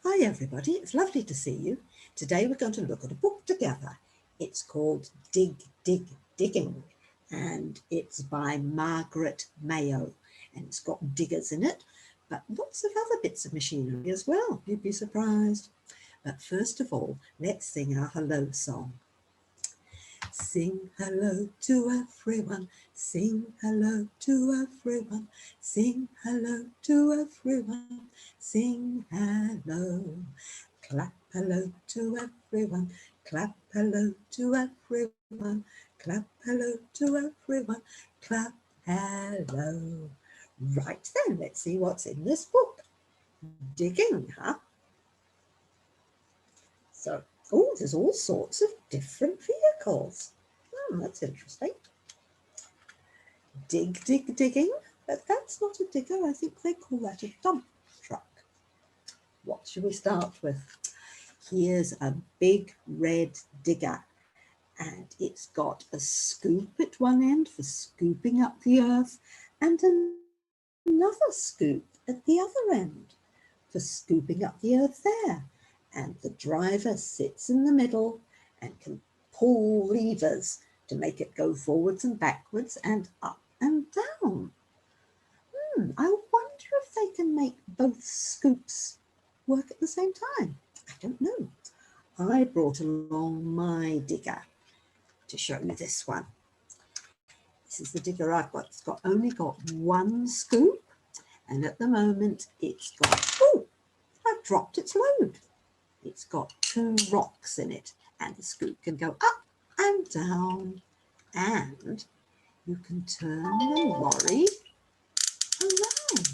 Hi everybody, it's lovely to see you. Today we're going to look at a book together. It's called Dig, Dig, Digging, and it's by Margaret Mayo, and it's got diggers in it, but lots of other bits of machinery as well. You'd be surprised. But first of all, let's sing our hello song. Sing hello to everyone, sing hello to everyone, sing hello to everyone, sing hello. Clap hello to everyone, clap hello to everyone, clap hello to everyone, clap hello. Right then, let's see what's in this book. Digging, huh? So, oh, there's all sorts of different vehicles. Oh, that's interesting. Dig, dig, digging, but that's not a digger. I think they call that a dump truck. What should we start with? Here's a big red digger, and it's got a scoop at one end for scooping up the earth and another scoop at the other end for scooping up the earth there. And the driver sits in the middle and can pull levers to make it go forwards and backwards and up and down. I wonder if they can make both scoops work at the same time. I don't know. I brought along my digger to show you this one. This is the digger I've got. It's only got one scoop, and at the moment it's got, oh, I've dropped its load. It's got 2 rocks in it, and the scoop can go up and down, and you can turn the lorry around.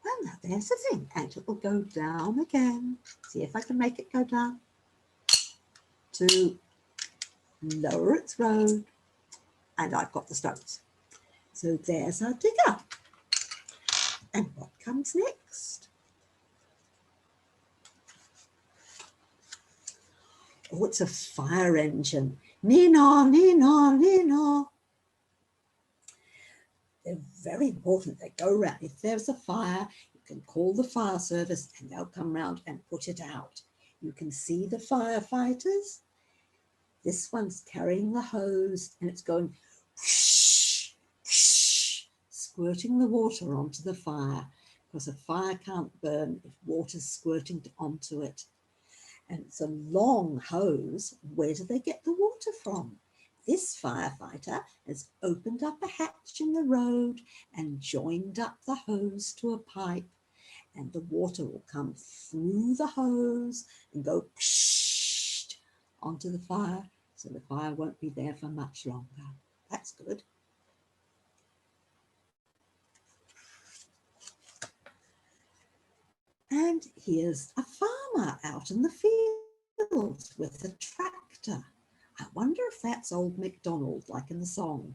Well, now there's the thing, and it will go down again. See if I can make it go down to lower its road, and I've got the stones. So there's our digger. And what comes next? Oh, it's a fire engine. Nee-naw, nee-naw, nee-naw. They're very important. They go around. If there's a fire, you can call the fire service and they'll come round and put it out. You can see the firefighters. This one's carrying the hose and it's going whoosh, whoosh, squirting the water onto the fire, because a fire can't burn if water's squirting onto it. And it's a long hose. Where do they get the water from? This firefighter has opened up a hatch in the road and joined up the hose to a pipe, and the water will come through the hose and go psh onto the fire, so the fire won't be there for much longer. That's good. And here's a farmer out in the fields with a tractor. I wonder if that's old MacDonald, like in the song.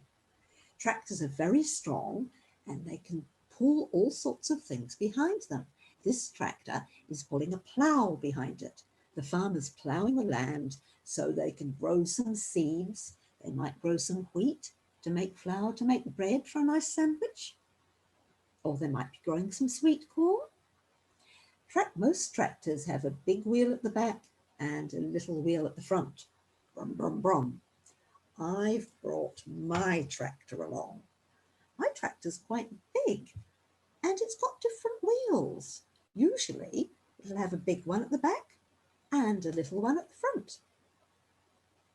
Tractors are very strong and they can pull all sorts of things behind them. This tractor is pulling a plough behind it. The farmer's ploughing the land so they can grow some seeds. They might grow some wheat to make flour, to make bread for a nice sandwich. Or they might be growing some sweet corn. Most tractors have a big wheel at the back and a little wheel at the front. Brum, brum, brum. I've brought my tractor along. My tractor's quite big and it's got different wheels. Usually it'll have a big one at the back and a little one at the front.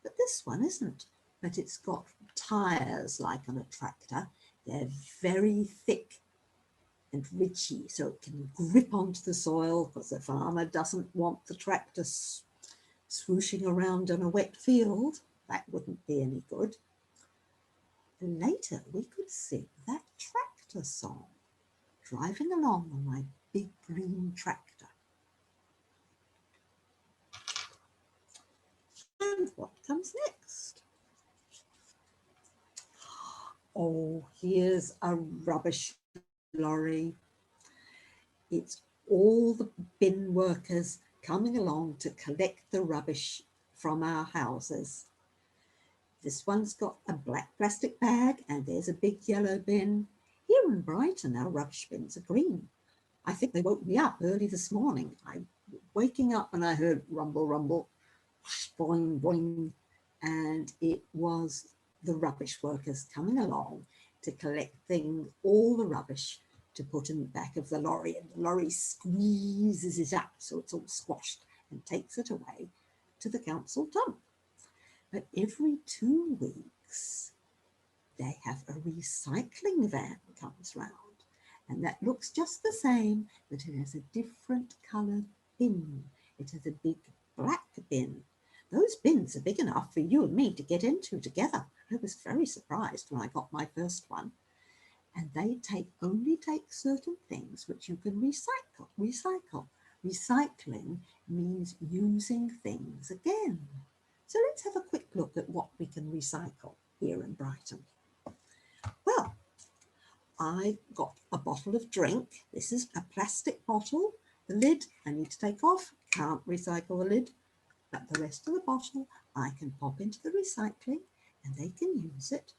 But this one isn't. But it's got tyres like on a tractor. They're very thick and ridgy, so it can grip onto the soil, because the farmer doesn't want the tractor swooshing around on a wet field. That wouldn't be any good. Later we could sing that tractor song, driving along on my big green tractor. And what comes next? Oh, here's a rubbish lorry. It's all the bin workers coming along to collect the rubbish from our houses. This one's got a black plastic bag and there's a big yellow bin. Here in Brighton, our rubbish bins are green. I think they woke me up early this morning. I was waking up and I heard rumble, rumble, whoosh, boing, boing, and it was the rubbish workers coming along to collect all the rubbish to put in the back of the lorry, and the lorry squeezes it up so it's all squashed and takes it away to the council dump. But every 2 weeks, they have a recycling van comes round, and that looks just the same, but it has a different coloured bin. It has a big black bin. Those bins are big enough for you and me to get into together. I was very surprised when I got my first one. And they only take certain things which you can recycle. Recycling means using things again. So let's have a quick look at what we can recycle here in Brighton. Well, I got a bottle of drink. This is a plastic bottle. The lid I need to take off. Can't recycle the lid. But the rest of the bottle I can pop into the recycling and they can use it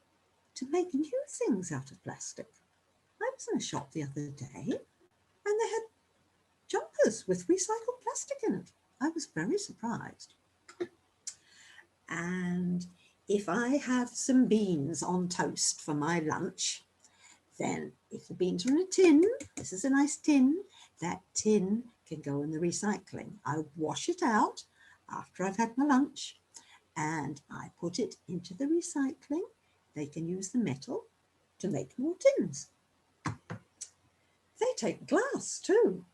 to make new things out of plastic. I was in a shop the other day and they had jumpers with recycled plastic in it. I was very surprised. And if I have some beans on toast for my lunch, then if the beans are in a tin, this is a nice tin, that tin can go in the recycling. I wash it out after I've had my lunch and I put it into the recycling. They can use the metal to make more tins. They take glass too.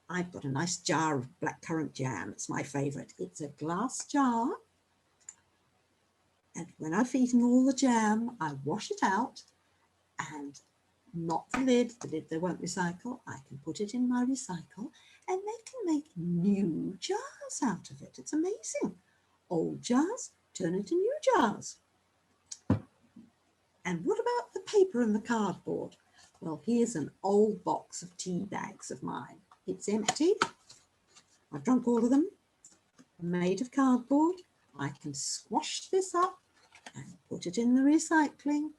I've got a nice jar of blackcurrant jam. It's my favourite. It's a glass jar. And when I've eaten all the jam, I wash it out and not the lid they won't recycle. I can put it in my recycle and they can make new jars out of it. It's amazing. Old jars turn into new jars. And what about the paper and the cardboard? Well, here's an old box of tea bags of mine. It's empty. I've drunk all of them. Made of cardboard. I can squash this up and put it in the recycling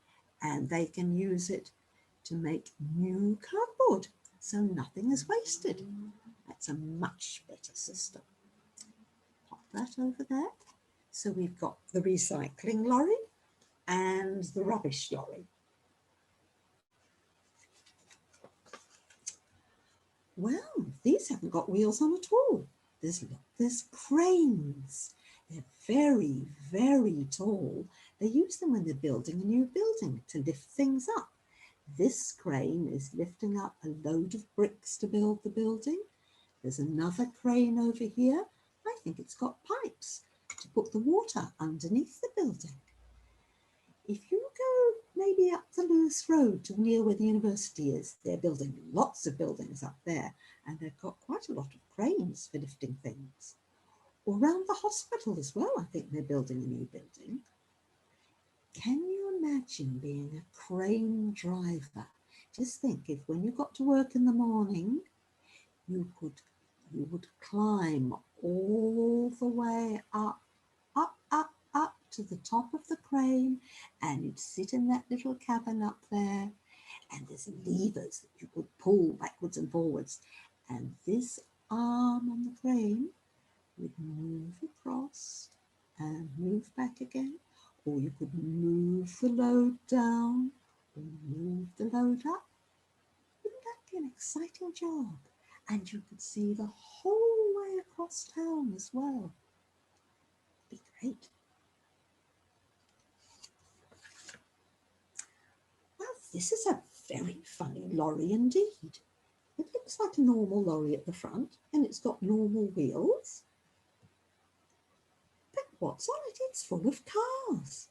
and they can use it to make new cardboard, so nothing is wasted. That's a much better system. Pop that over there. So we've got the recycling lorry and the rubbish lorry. Well, these haven't got wheels on at all. There's cranes. They're very, very tall. They use them when they're building a new building to lift things up. This crane is lifting up a load of bricks to build the building. There's another crane over here. I think it's got pipes to put the water underneath the building. If you go maybe up the Lewis Road to near where the university is, they're building lots of buildings up there and they've got quite a lot of cranes for lifting things. Around the hospital as well, I think they're building a new building. Can you imagine being a crane driver? Just think if when you got to work in the morning, you would climb all the way up to the top of the crane and you'd sit in that little cabin up there and there's levers that you could pull backwards and forwards and this arm on the crane would move across and move back again, or you could move the load down or move the load up. Wouldn't that be an exciting job? And you could see the whole way across town as well. It'd be great. Well, this is a very funny lorry indeed. It looks like a normal lorry at the front and it's got normal wheels. But what's on it? It's full of cars.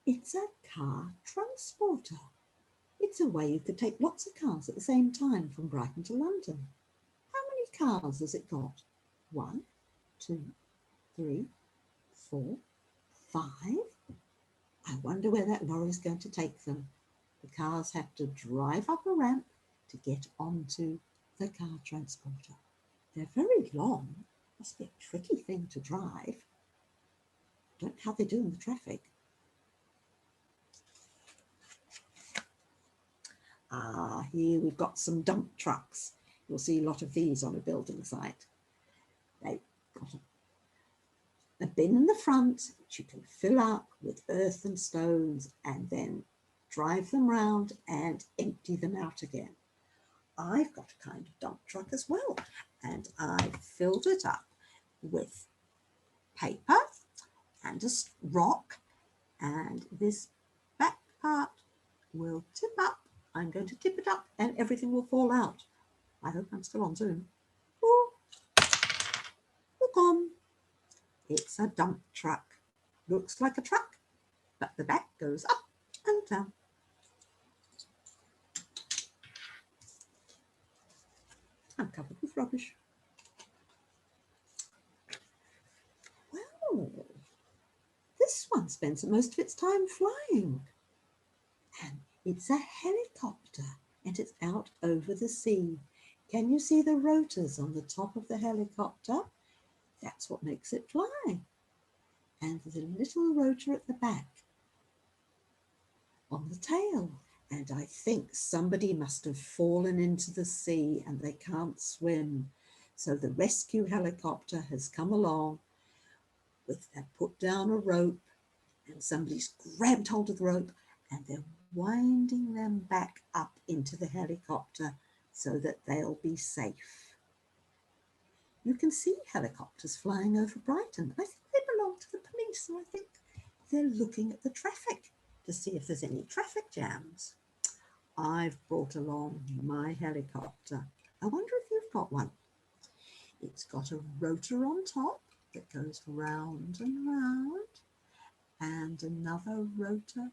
It's a car transporter. It's a way you could take lots of cars at the same time from Brighton to London. How many cars has it got? 1, 2, 3, 4, 5. I wonder where that lorry is going to take them. The cars have to drive up a ramp to get onto the car transporter. They're very long. Must be a tricky thing to drive. Don't know how they do in the traffic. Here we've got some dump trucks. You'll see a lot of these on a building site. They've got a bin in the front which you can fill up with earth and stones and then drive them round and empty them out again. I've got a kind of dump truck as well, and I've filled it up with paper and a rock, and this back part will tip up. I'm going to tip it up and everything will fall out. I hope I'm still on Zoom. Oh, look on. It's a dump truck. Looks like a truck, but the back goes up and down. I'm covered with rubbish. Well, this one spends most of its time flying. And it's a helicopter, and it's out over the sea. Can you see the rotors on the top of the helicopter? That's what makes it fly. And there's a little rotor at the back on the tail. And I think somebody must have fallen into the sea and they can't swim. So the rescue helicopter has come along they've put down a rope, and somebody's grabbed hold of the rope and they're winding them back up into the helicopter so that they'll be safe. You can see helicopters flying over Brighton. I think they belong to the police, so I think they're looking at the traffic to see if there's any traffic jams. I've brought along my helicopter. I wonder if you've got one. It's got a rotor on top that goes round and round, and another rotor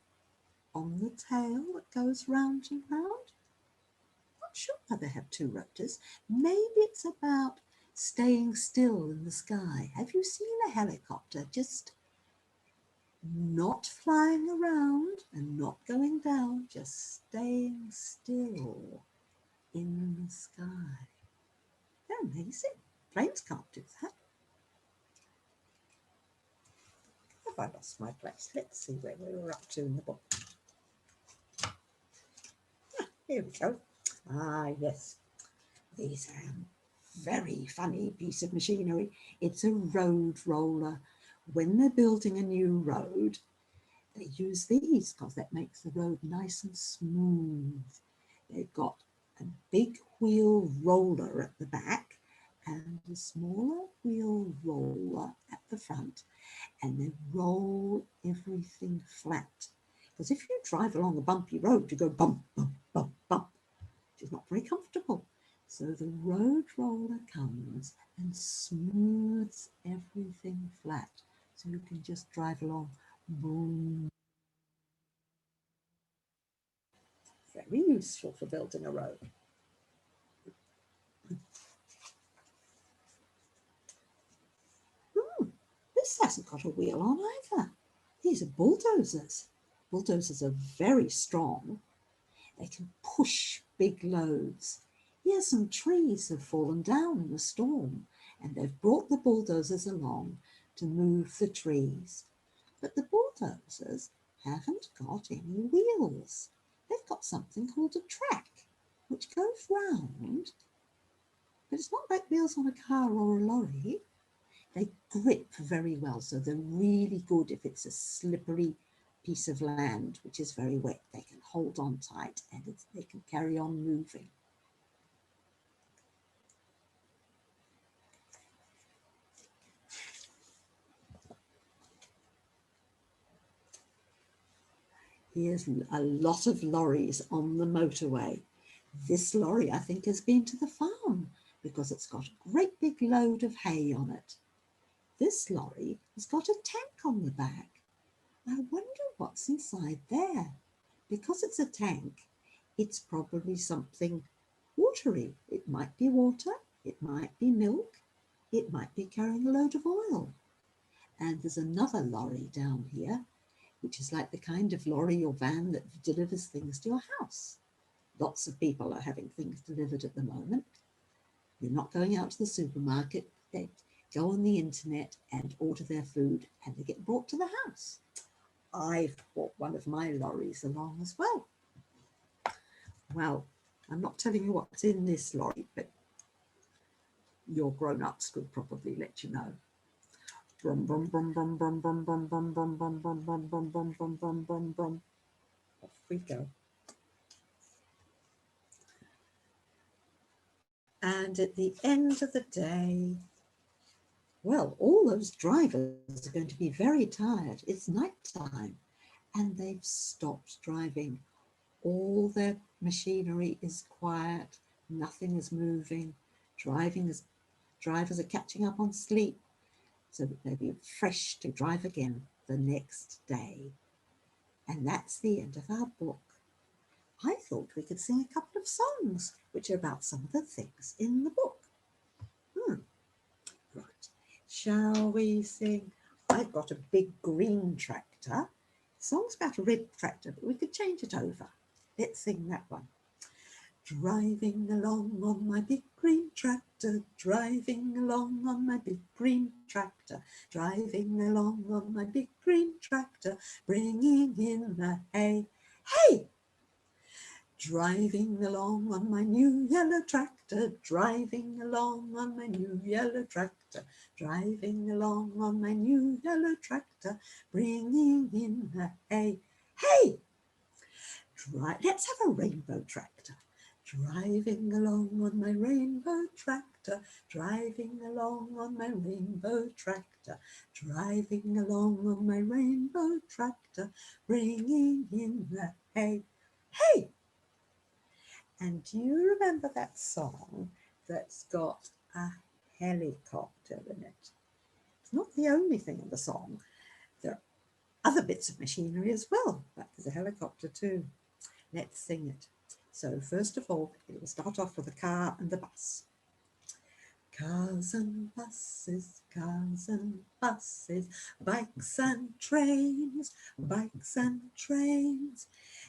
on the tail that goes round and round. Not sure why they have two rotors. Maybe it's about staying still in the sky. Have you seen a helicopter just not flying around and not going down, just staying still in the sky? They're amazing. Planes can't do that. Have I lost my place? Let's see where we were up to in the book. Here we go. Ah, yes. These are a very funny piece of machinery. It's a road roller. When they're building a new road, they use these because that makes the road nice and smooth. They've got a big wheel roller at the back and a smaller wheel roller at the front, and they roll everything flat. Because if you drive along a bumpy road, you go bump, bump, bump, bump. It's not very comfortable. So the road roller comes and smooths everything flat. So you can just drive along. Boom. Very useful for building a road. This hasn't got a wheel on either. These are bulldozers. Bulldozers are very strong. They can push big loads. Here some trees have fallen down in a storm, and they've brought the bulldozers along to move the trees. But the bulldozers haven't got any wheels. They've got something called a track, which goes round, but it's not like wheels on a car or a lorry. They grip very well, so they're really good if it's a slippery piece of land which is very wet. They can hold on tight and they can carry on moving. Here's a lot of lorries on the motorway. This lorry, I think, has been to the farm because it's got a great big load of hay on it. This lorry has got a tank on the back. I wonder what's inside there. Because it's a tank, it's probably something watery. It might be water, it might be milk, it might be carrying a load of oil. And there's another lorry down here, which is like the kind of lorry or van that delivers things to your house. Lots of people are having things delivered at the moment. They're not going out to the supermarket. They go on the internet and order their food and they get brought to the house. I've brought one of my lorries along as well. Well, I'm not telling you what's in this lorry, but your grown-ups could probably let you know. Brum, brum, brum, brum, brum, brum, brum, brum, brum, brum, brum, brum, brum, brum, brum, brum, brum, brum. Off we go. And at the end of the day, well, all those drivers are going to be very tired. It's night time and they've stopped driving. All their machinery is quiet. Nothing is moving. Drivers are catching up on sleep so that they'll be fresh to drive again the next day. And that's the end of our book. I thought we could sing a couple of songs which are about some of the things in the book. Right, shall we sing? I've got a big green tractor. The song's about a red tractor, but we could change it over. Let's sing that one. Driving along on my big green tractor, driving along on my big green tractor, driving along on my big green tractor, bringing in the hay. Hey! Driving along on my new yellow tractor, driving along on my new yellow tractor, driving along on my new yellow tractor, bringing in the hay. Hey! Let's have a rainbow tractor. Driving along on my rainbow tractor, driving along on my rainbow tractor, driving along on my rainbow tractor, bringing in the hay. Hey! And do you remember that song that's got a helicopter in it? It's not the only thing in the song. There are other bits of machinery as well, but there's a helicopter too. Let's sing it. So first of all, it will start off with a car and the bus. Cars and buses, bikes and trains,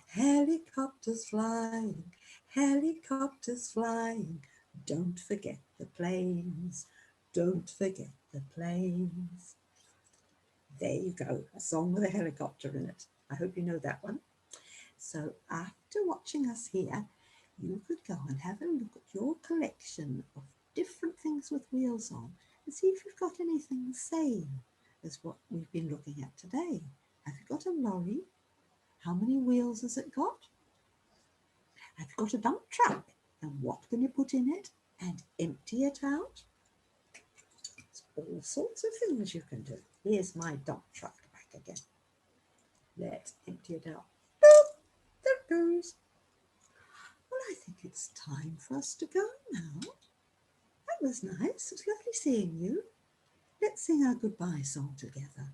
helicopters flying, helicopters flying. Don't forget the planes, don't forget the planes. There you go, a song with a helicopter in it. I hope you know that one. So after watching us here, you could go and have a look at your collection of different things with wheels on and see if you've got anything the same as what we've been looking at today. Have you got a lorry? How many wheels has it got? Have you got a dump truck? And what can you put in it and empty it out? It's all sorts of things you can do. Here's my dump truck back again. Let's empty it out. There it goes. Well, I think it's time for us to go now. That was nice. It was lovely seeing you. Let's sing our goodbye song together.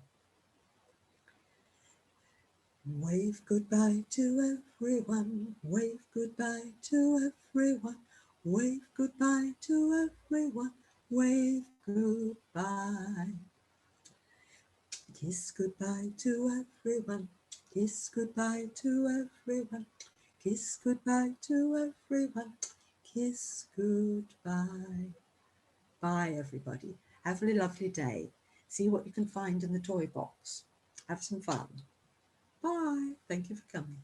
Wave goodbye to everyone. Wave goodbye to everyone. Wave goodbye to everyone. Wave goodbye. Kiss goodbye to everyone. Kiss goodbye to everyone. Kiss goodbye to everyone. Kiss goodbye. Bye, everybody. Have a lovely day. See what you can find in the toy box. Have some fun. Bye. Thank you for coming.